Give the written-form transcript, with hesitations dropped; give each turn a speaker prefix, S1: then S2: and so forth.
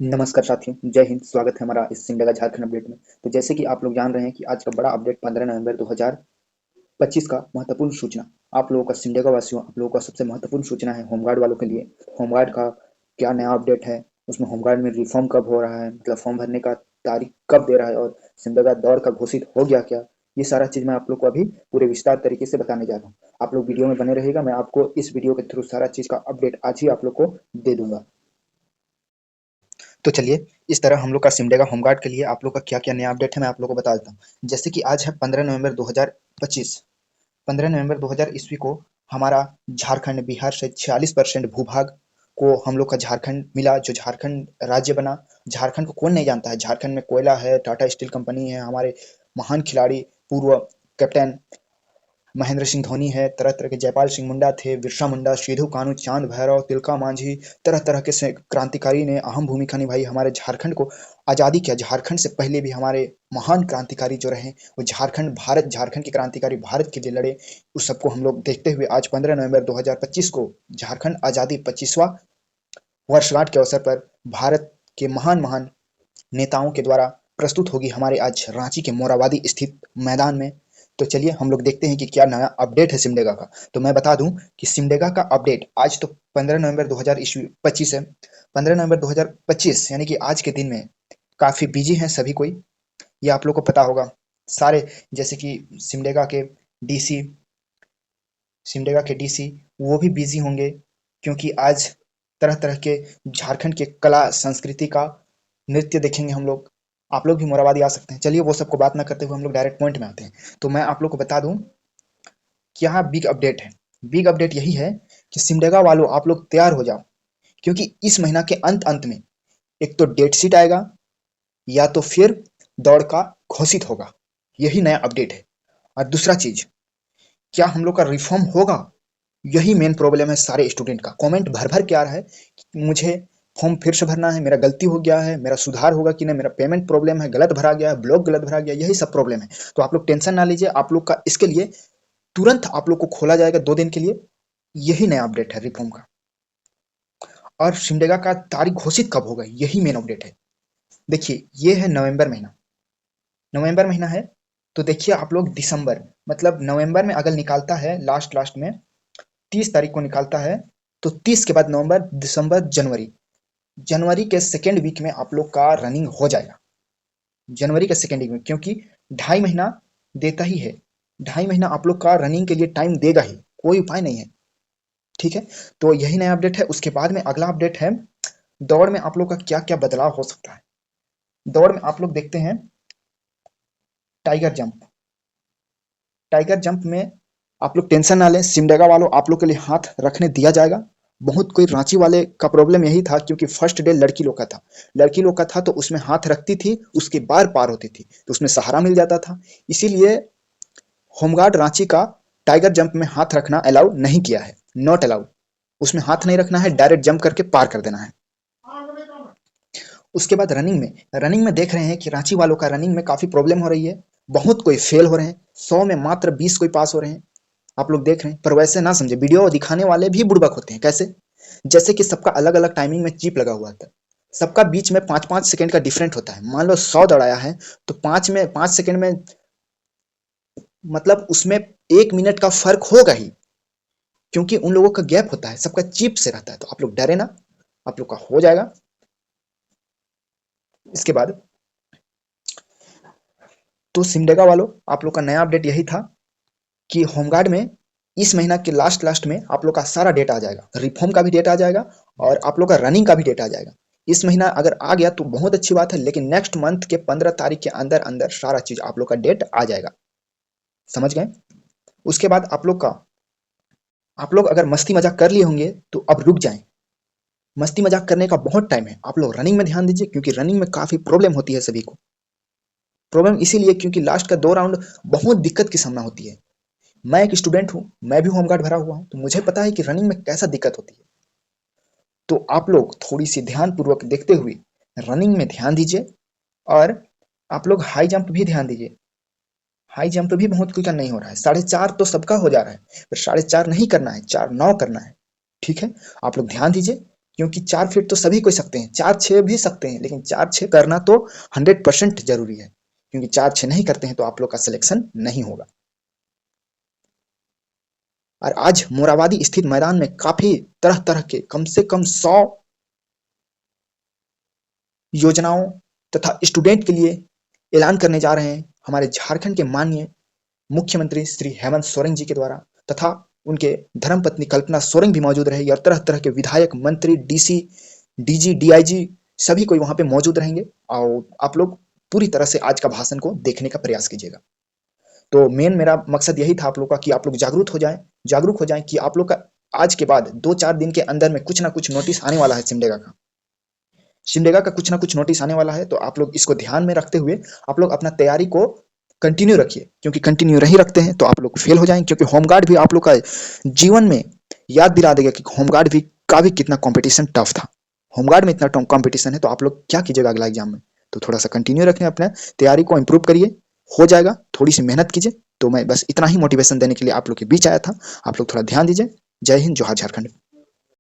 S1: नमस्कार साथियों, जय हिंद। स्वागत है हमारा इस सिमडेगा झारखंड अपडेट में। तो जैसे कि आप लोग जान रहे हैं कि आज का बड़ा अपडेट 15 नवंबर 2025 का महत्वपूर्ण सूचना आप लोगों का, सिमडेगा वासियों, आप लोगों का सबसे महत्वपूर्ण सूचना है होमगार्ड वालों के लिए। होमगार्ड का क्या नया अपडेट है, उसमें होमगार्ड में रिफॉर्म कब हो रहा है, मतलब फॉर्म भरने का तारीख कब दे रहा है, और सिमडेगा दौड़ का घोषित हो गया क्या, ये सारा चीज़ मैं आप लोग को अभी पूरे विस्तार तरीके से बताने जा रहा हूँ। आप लोग वीडियो में बने रहिएगा, मैं आपको इस वीडियो के थ्रू सारा चीज़ का अपडेट आज ही आप लोग को दे दूंगा। तो चलिए, इस तरह हम लोग का सिमडेगा होमगार्ड के लिए आप लोग का क्या-क्या नया अपडेट है मैं आप लोग को बता देता हूँ। जैसे कि आज है 15 नवंबर 2025। 15 नवंबर 2000 ईस्वी को हमारा झारखंड, बिहार से 46% भूभाग को हम लोग का झारखंड मिला, जो झारखंड राज्य बना। झारखंड को कौन नहीं जानता है, झारखंड में कोयला है, टाटा स्टील कंपनी है, हमारे महान खिलाड़ी पूर्व कैप्टन महेंद्र सिंह धोनी है, तरह तरह के जयपाल सिंह मुंडा थे, बिरसा मुंडा, सिधू कानू, चांद भैरव, तिलका मांझी, तरह तरह के क्रांतिकारी ने अहम भूमिका निभाई हमारे झारखंड को आज़ादी किया। झारखंड से पहले भी हमारे महान क्रांतिकारी जो रहे, वो झारखंड के क्रांतिकारी भारत के लिए लड़े। उस सबको हम लोग देखते हुए आज 15 नवंबर 2025 को झारखंड आज़ादी 25वां वर्षगांठ के अवसर पर भारत के महान महान नेताओं के द्वारा प्रस्तुत होगी हमारे आज रांची के मोराबादी स्थित मैदान में। तो चलिए हम लोग देखते हैं कि क्या नया अपडेट है सिमडेगा का। तो मैं बता दूं कि सिमडेगा का अपडेट आज तो 15 नवंबर 2025 है। 15 नवंबर 2025 यानी कि आज के दिन में काफ़ी बिजी हैं सभी कोई, ये आप लोग को पता होगा सारे। जैसे कि सिमडेगा के डीसी सिमडेगा के डीसी वो भी बिजी होंगे, क्योंकि आज तरह तरह के झारखंड के कला संस्कृति का नृत्य देखेंगे हम लोग। आप लोग भी मोराबादी आ सकते हैं। चलिए वो सबको बात ना करते हुए हम लोग डायरेक्ट पॉइंट में आते हैं। तो मैं आप लोग को बता दूं क्या बिग अपडेट है। बिग अपडेट यही है कि सिमडेगा वालों आप लोग तैयार हो जाओ, क्योंकि इस महीना के अंत अंत में एक तो डेट शीट आएगा, या तो फिर दौड़ का घोषित होगा। यही नया अपडेट है। और दूसरा चीज, क्या हम लोग का रिफॉर्म होगा, यही मेन प्रॉब्लम है सारे स्टूडेंट का। कमेंट भर भर के आ रहा है कि मुझे फॉर्म फिर से भरना है, मेरा गलती हो गया है, मेरा सुधार होगा कि नहीं, मेरा पेमेंट प्रॉब्लम है, गलत भरा गया है, ब्लॉक गलत भरा गया, यही सब प्रॉब्लम है। तो आप लोग टेंशन ना लीजिए, आप लोग का इसके लिए तुरंत आप लोग को खोला जाएगा 2 दिन के लिए। यही नया अपडेट है रिफॉर्म का। और सिमडेगा का तारीख घोषित कब होगा, यही मेन अपडेट है। देखिए ये है नवंबर महीना, नवंबर महीना है। तो देखिए आप लोग दिसंबर, मतलब नवंबर में अगर निकालता है लास्ट लास्ट में 30 तारीख को निकालता है, तो 30 के बाद नवंबर, दिसंबर, जनवरी, जनवरी के सेकेंड वीक में आप लोग का रनिंग हो जाएगा। जनवरी के सेकेंड वीक में, क्योंकि 2.5 महीना देता ही है। 2.5 महीना आप लोग का रनिंग के लिए टाइम देगा ही, कोई उपाय नहीं है। ठीक है, तो यही नया अपडेट है। उसके बाद में अगला अपडेट है दौड़ में आप लोग का क्या क्या बदलाव हो सकता है। दौड़ में आप लोग देखते हैं टाइगर जंप। टाइगर जंप में आप लोग टेंशन ना लें, सिमडेगा वालों आप लोग के लिए हाथ रखने दिया जाएगा। बहुत कोई रांची वाले का प्रॉब्लम यही था, क्योंकि फर्स्ट डे लड़की लोग का था, लड़की लोग का था तो उसमें हाथ रखती थी, उसके बार पार होती थी, तो उसमें सहारा मिल जाता था। इसीलिए होमगार्ड रांची का टाइगर जंप में हाथ रखना अलाउ नहीं किया है, नॉट अलाउड। उसमें हाथ नहीं रखना है, डायरेक्ट जंप करके पार कर देना है। उसके बाद रनिंग में देख रहे हैं कि रांची वालों का रनिंग में काफ़ी प्रॉब्लम हो रही है। बहुत कोई फेल हो रहे हैं, 100 में मात्र 20 कोई पास हो रहे हैं। आप लोग देख रहे हैं, पर वैसे ना समझे, वीडियो दिखाने वाले भी बुड़बक होते हैं। कैसे? जैसे कि सबका अलग अलग टाइमिंग में चिप लगा हुआ था, सबका बीच में 5-5 सेकंड का डिफरेंट होता है। मान लो 100 दौड़ाया है, तो 5 सेकंड में, मतलब उसमें 1 मिनट का फर्क होगा ही, क्योंकि उन लोगों का गैप होता है, सबका चिप से रहता है। तो आप लोग डरे ना, आप लोग का हो जाएगा। इसके बाद तो सिमडेगा वालों आप लोग का नया अपडेट यही था कि होमगार्ड में इस महीना के लास्ट लास्ट में आप लोग का सारा डेटा आ जाएगा, रिफॉर्म का भी डेटा आ जाएगा, और आप लोग का रनिंग का भी डेटा आ जाएगा। इस महीना अगर आ गया तो बहुत अच्छी बात है, लेकिन नेक्स्ट मंथ के 15 तारीख के अंदर अंदर सारा चीज आप लोग का डेट आ जाएगा। समझ गए? उसके बाद आप लोग अगर मस्ती मजाक कर लिए होंगे तो अब रुक जाएं। मस्ती मजाक करने का बहुत टाइम है, आप लोग रनिंग में ध्यान दीजिए, क्योंकि रनिंग में काफी प्रॉब्लम होती है सभी को। प्रॉब्लम इसीलिए क्योंकि लास्ट का 2 राउंड बहुत दिक्कत की सामना होती है। मैं एक स्टूडेंट हूँ, मैं भी होमगार्ड भरा हुआ हूँ, तो मुझे पता है कि रनिंग में कैसा दिक्कत होती है। तो आप लोग थोड़ी सी ध्यान पूर्वक देखते हुए रनिंग में ध्यान दीजिए, और आप लोग हाई जंप भी ध्यान दीजिए। हाई जंप भी बहुत कोई का नहीं हो रहा है, 4.5 तो सबका हो जा रहा है, पर 4.5 नहीं करना है, 4.9 करना है। ठीक है, आप लोग ध्यान दीजिए। क्योंकि 4 फीट तो सभी कोई सकते हैं, 4-6 भी सकते हैं, लेकिन 4-6 करना तो 100% जरूरी है, क्योंकि 4-6 नहीं करते हैं तो आप लोग का सिलेक्शन नहीं होगा। और आज मोराबादी स्थित मैदान में काफी तरह तरह के कम से कम 100 योजनाओं तथा स्टूडेंट के लिए ऐलान करने जा रहे हैं हमारे झारखंड के माननीय मुख्यमंत्री श्री हेमंत सोरेन जी के द्वारा, तथा उनके धर्मपत्नी कल्पना सोरेन भी मौजूद रहेगी और तरह तरह के विधायक, मंत्री, डीसी, डीजी, डीआईजी सभी कोई वहां पे मौजूद रहेंगे। और आप लोग पूरी तरह से आज का भाषण को देखने का प्रयास कीजिएगा। तो मेन मेरा मकसद यही था आप लोग का कि आप लोग जागरूक हो जाएं कि आप लोग का आज के बाद 2-4 दिन के अंदर में कुछ ना कुछ नोटिस आने वाला है सिमडेगा का कुछ ना कुछ नोटिस आने वाला है। तो आप लोग इसको ध्यान में रखते हुए आप लोग अपना तैयारी को कंटिन्यू रखिए, क्योंकि कंटिन्यू नहीं रखते हैं तो आप लोग फेल हो जाएंगे। क्योंकि होमगार्ड भी आप लोग का जीवन में याद दिला देगा कि होमगार्ड भी का भी कितना कंपटीशन टफ था। होमगार्ड में इतना कंपटीशन है तो आप लोग क्या कीजिएगा अगला एग्जाम में। तो थोड़ा सा कंटिन्यू रखें, अपने तैयारी को इंप्रूव करिए, हो जाएगा। थोड़ी सी मेहनत कीजिए। तो मैं बस इतना ही मोटिवेशन देने के लिए आप लोग के बीच आया था। आप लोग थोड़ा ध्यान दीजिए। जय हिंद, जोहार झारखंड।